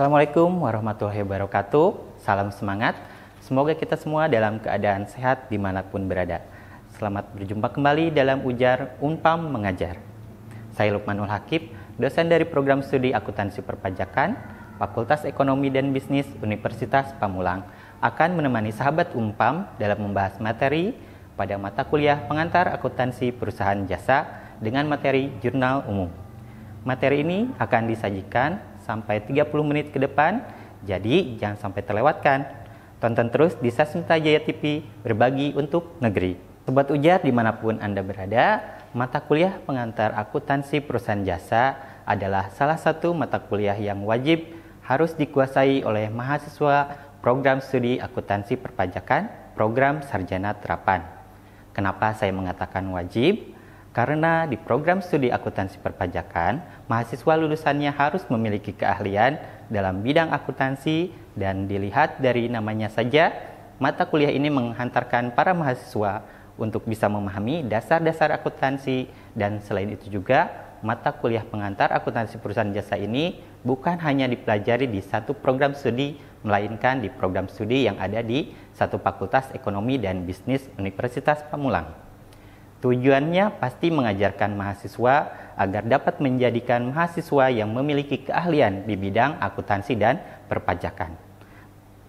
Assalamualaikum warahmatullahi wabarakatuh. Salam semangat. Semoga kita semua dalam keadaan sehat dimanapun berada. Selamat berjumpa kembali dalam Ujar Unpam Mengajar. Saya Lukmanul Hakib, dosen dari Program Studi Akuntansi Perpajakan, Fakultas Ekonomi dan Bisnis Universitas Pamulang, akan menemani sahabat Unpam dalam membahas materi pada mata kuliah pengantar akuntansi perusahaan jasa dengan materi jurnal umum. Materi ini akan disajikan sampai 30 menit ke depan, jadi jangan sampai terlewatkan. Tonton terus di stasiun Jaya TV Berbagi untuk Negeri. Sobat Ujar dimanapun Anda berada, mata kuliah pengantar akuntansi perusahaan jasa adalah salah satu mata kuliah yang wajib harus dikuasai oleh mahasiswa program studi akuntansi perpajakan, program sarjana terapan. Kenapa saya mengatakan wajib? Karena di program studi akuntansi perpajakan, mahasiswa lulusannya harus memiliki keahlian dalam bidang akuntansi dan dilihat dari namanya saja, mata kuliah ini menghantarkan para mahasiswa untuk bisa memahami dasar-dasar akuntansi dan selain itu juga mata kuliah pengantar akuntansi perusahaan jasa ini bukan hanya dipelajari di satu program studi, melainkan di program studi yang ada di satu Fakultas Ekonomi dan Bisnis Universitas Pamulang. Tujuannya pasti mengajarkan mahasiswa agar dapat menjadikan mahasiswa yang memiliki keahlian di bidang akuntansi dan perpajakan.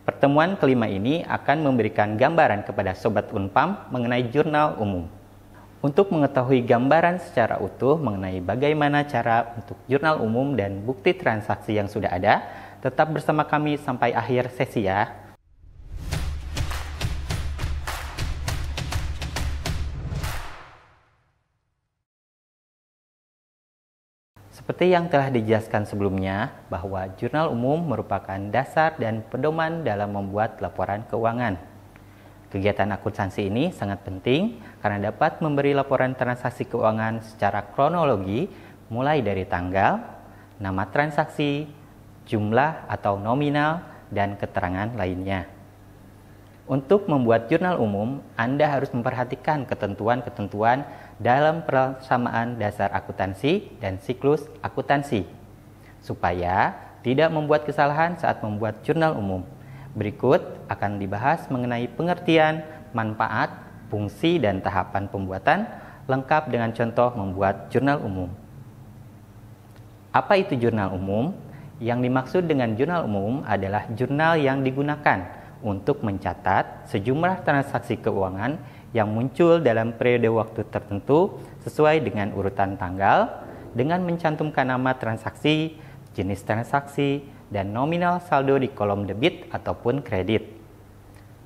Pertemuan kelima ini akan memberikan gambaran kepada Sobat Unpam mengenai jurnal umum. Untuk mengetahui gambaran secara utuh mengenai bagaimana cara untuk jurnal umum dan bukti transaksi yang sudah ada, tetap bersama kami sampai akhir sesi ya. Seperti yang telah dijelaskan sebelumnya, bahwa jurnal umum merupakan dasar dan pedoman dalam membuat laporan keuangan. Kegiatan akuntansi ini sangat penting karena dapat memberi laporan transaksi keuangan secara kronologi mulai dari tanggal, nama transaksi, jumlah atau nominal, dan keterangan lainnya. Untuk membuat jurnal umum, Anda harus memperhatikan ketentuan-ketentuan dalam persamaan dasar akuntansi dan siklus akuntansi, supaya tidak membuat kesalahan saat membuat jurnal umum. Berikut akan dibahas mengenai pengertian, manfaat, fungsi, dan tahapan pembuatan, lengkap dengan contoh membuat jurnal umum. Apa itu jurnal umum? Yang dimaksud dengan jurnal umum adalah jurnal yang digunakan untuk mencatat sejumlah transaksi keuangan yang muncul dalam periode waktu tertentu sesuai dengan urutan tanggal, dengan mencantumkan nama transaksi, jenis transaksi, dan nominal saldo di kolom debit ataupun kredit.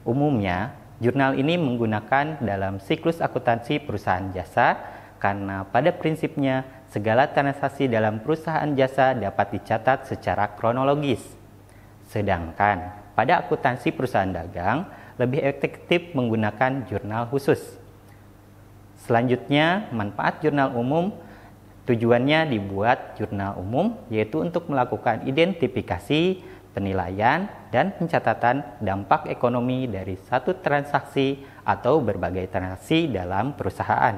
Umumnya, jurnal ini menggunakan dalam siklus akuntansi perusahaan jasa karena pada prinsipnya segala transaksi dalam perusahaan jasa dapat dicatat secara kronologis. Sedangkan pada akuntansi perusahaan dagang, lebih efektif menggunakan jurnal khusus. Selanjutnya, manfaat jurnal umum. Tujuannya dibuat jurnal umum yaitu untuk melakukan identifikasi, penilaian, dan pencatatan dampak ekonomi dari satu transaksi atau berbagai transaksi dalam perusahaan.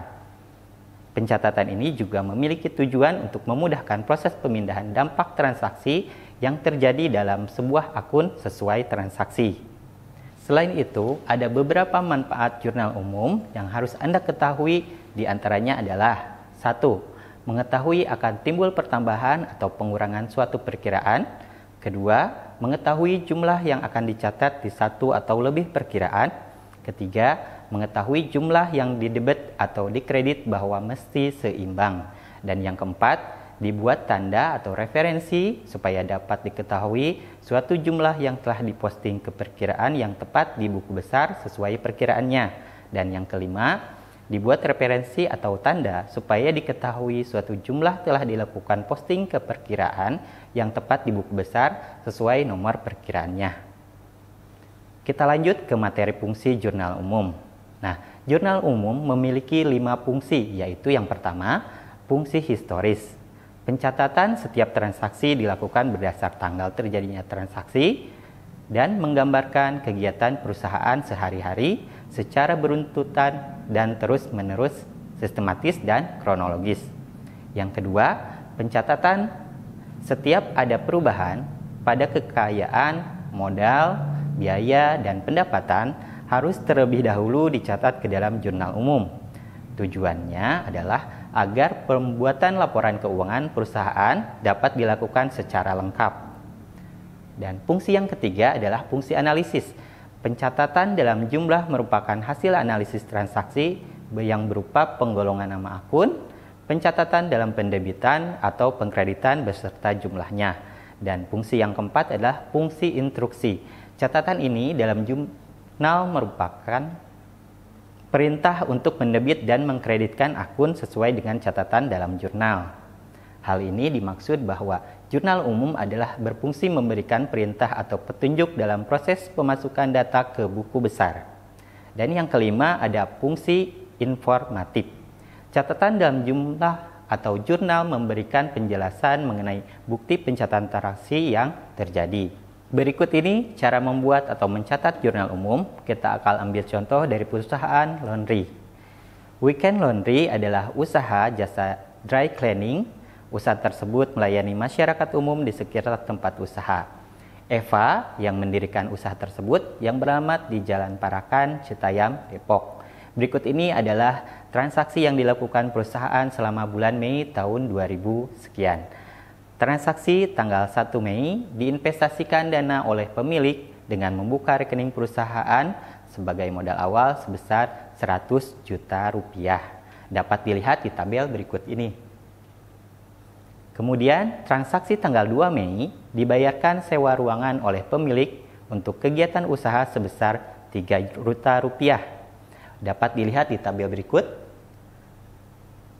Pencatatan ini juga memiliki tujuan untuk memudahkan proses pemindahan dampak transaksi yang terjadi dalam sebuah akun sesuai transaksi. Selain itu, ada beberapa manfaat jurnal umum yang harus Anda ketahui, diantaranya adalah 1. Mengetahui akan timbul pertambahan atau pengurangan suatu perkiraan. 2. Mengetahui jumlah yang akan dicatat di satu atau lebih perkiraan. 3. Mengetahui jumlah yang didebet atau dikredit bahwa mesti seimbang. Dan yang keempat, dibuat tanda atau referensi supaya dapat diketahui suatu jumlah yang telah diposting ke perkiraan yang tepat di buku besar sesuai perkiraannya. Dan yang kelima, dibuat referensi atau tanda supaya diketahui suatu jumlah telah dilakukan posting ke perkiraan yang tepat di buku besar sesuai nomor perkiraannya. Kita lanjut ke materi fungsi jurnal umum. Nah, jurnal umum memiliki 5 fungsi, yaitu yang pertama, fungsi historis. Pencatatan setiap transaksi dilakukan berdasar tanggal terjadinya transaksi dan menggambarkan kegiatan perusahaan sehari-hari secara beruntutan dan terus-menerus, sistematis dan kronologis. Yang kedua, pencatatan setiap ada perubahan pada kekayaan, modal, biaya, dan pendapatan harus terlebih dahulu dicatat ke dalam jurnal umum. Tujuannya adalah agar pembuatan laporan keuangan perusahaan dapat dilakukan secara lengkap. Dan fungsi yang ketiga adalah fungsi analisis. Pencatatan dalam jumlah merupakan hasil analisis transaksi yang berupa penggolongan nama akun, pencatatan dalam pendebitan atau pengkreditan beserta jumlahnya. Dan fungsi yang keempat adalah fungsi instruksi. Catatan ini dalam jurnal merupakan perintah untuk mendebit dan mengkreditkan akun sesuai dengan catatan dalam jurnal. Hal ini dimaksud bahwa jurnal umum adalah berfungsi memberikan perintah atau petunjuk dalam proses pemasukan data ke buku besar. Dan yang kelima ada fungsi informatif. Catatan dalam jumlah atau jurnal memberikan penjelasan mengenai bukti pencatatan transaksi yang terjadi. Berikut ini cara membuat atau mencatat jurnal umum. Kita akan ambil contoh dari perusahaan laundry. Weekend Laundry adalah usaha jasa dry cleaning. Usaha tersebut melayani masyarakat umum di sekitar tempat usaha. Eva yang mendirikan usaha tersebut yang beralamat di Jalan Parakan, Citayam, Depok. Berikut ini adalah transaksi yang dilakukan perusahaan selama bulan Mei tahun 2000 sekian. Transaksi tanggal 1 Mei diinvestasikan dana oleh pemilik dengan membuka rekening perusahaan sebagai modal awal sebesar 100 juta rupiah. Dapat dilihat di tabel berikut ini. Kemudian, transaksi tanggal 2 Mei dibayarkan sewa ruangan oleh pemilik untuk kegiatan usaha sebesar 3 juta rupiah. Dapat dilihat di tabel berikut.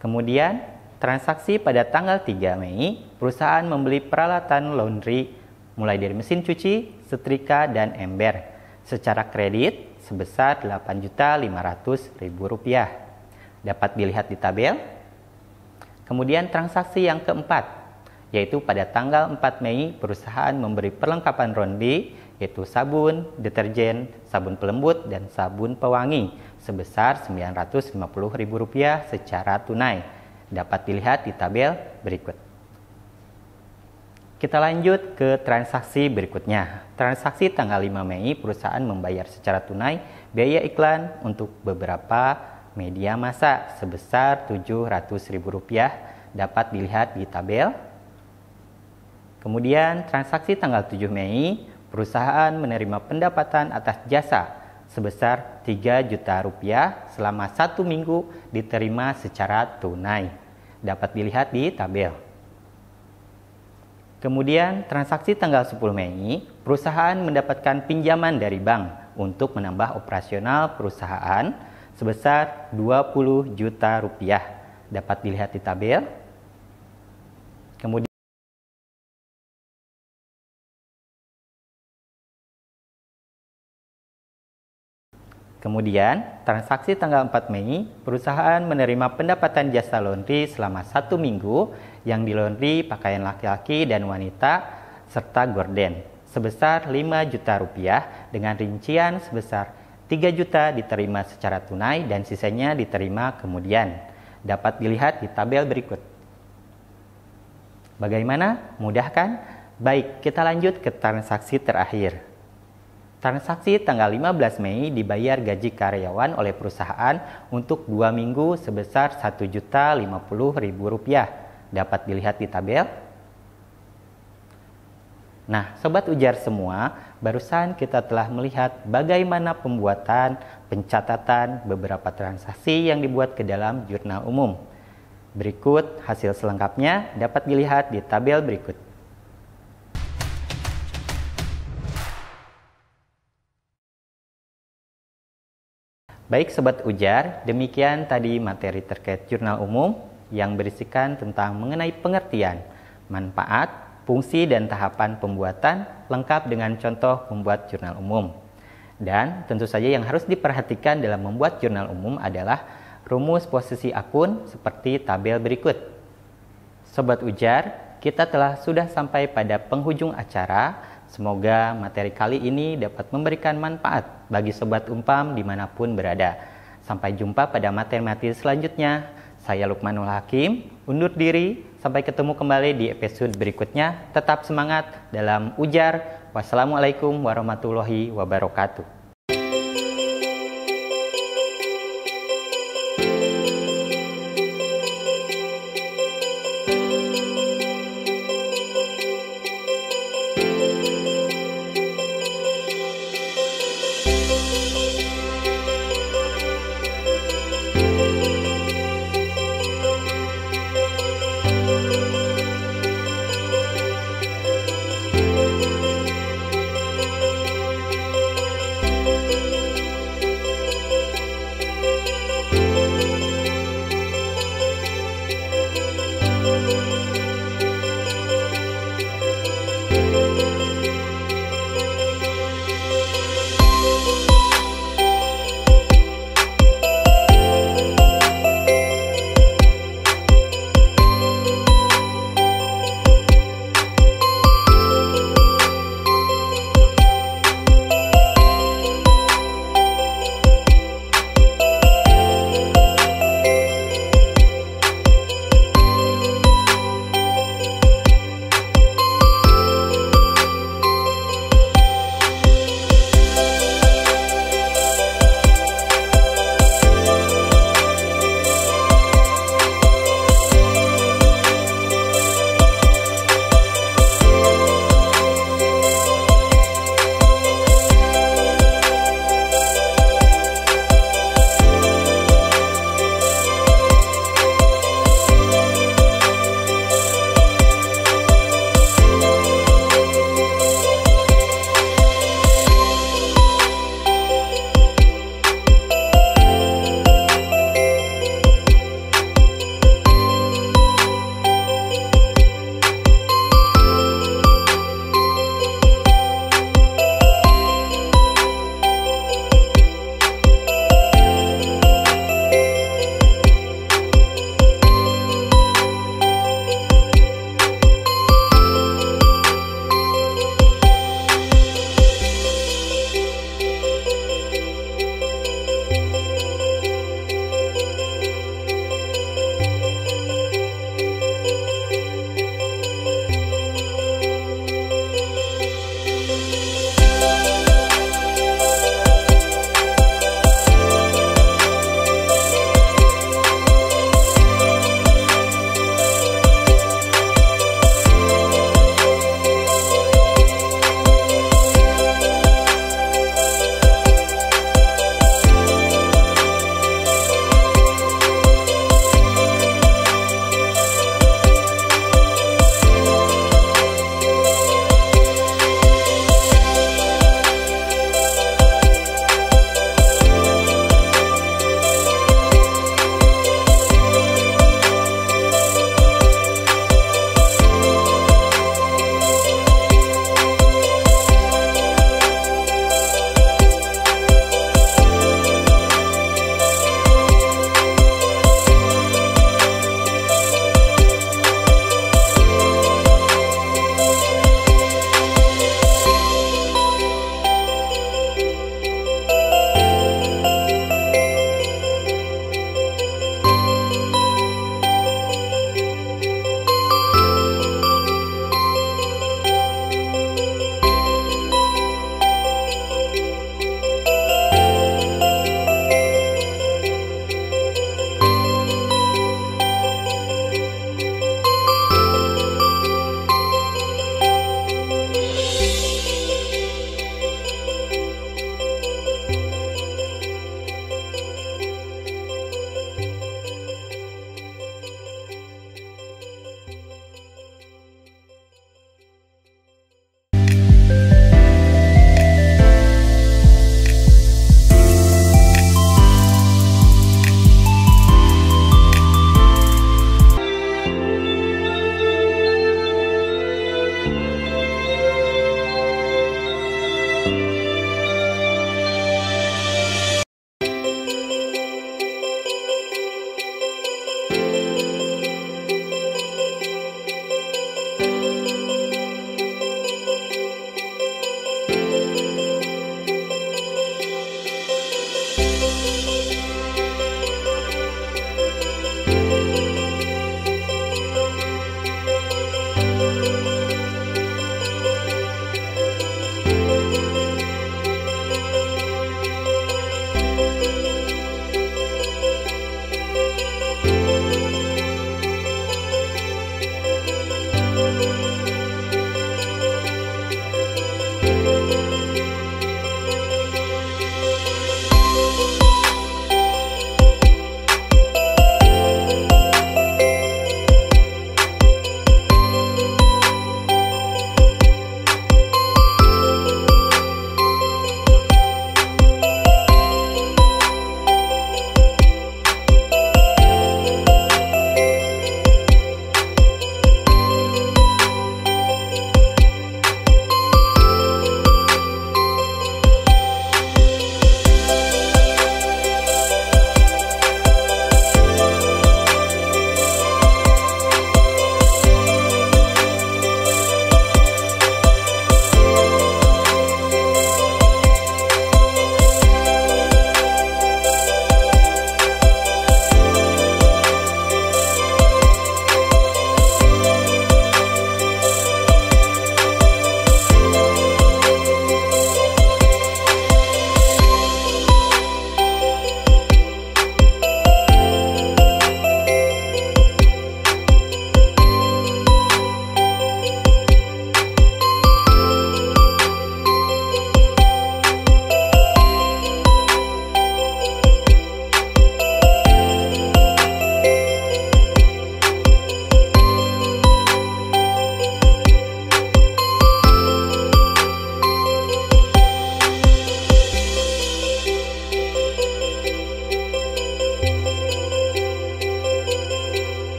Kemudian, transaksi pada tanggal 3 Mei, perusahaan membeli peralatan laundry mulai dari mesin cuci, setrika, dan ember secara kredit sebesar Rp8.500.000. Dapat dilihat di tabel. Kemudian transaksi yang keempat, yaitu pada tanggal 4 Mei perusahaan memberi perlengkapan laundry, yaitu sabun, deterjen, sabun pelembut, dan sabun pewangi sebesar Rp950.000 secara tunai. Dapat dilihat di tabel berikut. Kita lanjut ke transaksi berikutnya. Transaksi tanggal 5 Mei perusahaan membayar secara tunai biaya iklan untuk beberapa media massa sebesar Rp700.000. Dapat dilihat di tabel. Kemudian transaksi tanggal 7 Mei perusahaan menerima pendapatan atas jasa sebesar Rp3 juta selama 1 minggu diterima secara tunai. Dapat dilihat di tabel. Kemudian transaksi tanggal 10 Mei perusahaan mendapatkan pinjaman dari bank untuk menambah operasional perusahaan sebesar Rp20 juta. Dapat dilihat di tabel. Kemudian, transaksi tanggal 4 Mei, perusahaan menerima pendapatan jasa laundry selama 1 minggu yang dilaundry pakaian laki-laki dan wanita serta gorden sebesar Rp5 juta dengan rincian sebesar Rp3 juta diterima secara tunai dan sisanya diterima kemudian. Dapat dilihat di tabel berikut. Bagaimana? Mudah kan? Baik, kita lanjut ke transaksi terakhir. Transaksi tanggal 15 Mei dibayar gaji karyawan oleh perusahaan untuk 2 minggu sebesar Rp1.050.000. Dapat dilihat di tabel. Nah, Sobat Ujar semua, barusan kita telah melihat bagaimana pembuatan, pencatatan beberapa transaksi yang dibuat ke dalam jurnal umum. Berikut hasil selengkapnya dapat dilihat di tabel berikut. Baik Sobat Ujar, demikian tadi materi terkait jurnal umum yang berisikan tentang mengenai pengertian, manfaat, fungsi dan tahapan pembuatan lengkap dengan contoh membuat jurnal umum. Dan tentu saja yang harus diperhatikan dalam membuat jurnal umum adalah rumus posisi akun seperti tabel berikut. Sobat Ujar, kita sudah sampai pada penghujung acara. Semoga materi kali ini dapat memberikan manfaat bagi Sobat Umpam dimanapun berada. Sampai jumpa pada materi-materi selanjutnya. Saya Lukmanul Hakim, undur diri. Sampai ketemu kembali di episode berikutnya. Tetap semangat dalam ujar. Wassalamualaikum warahmatullahi wabarakatuh.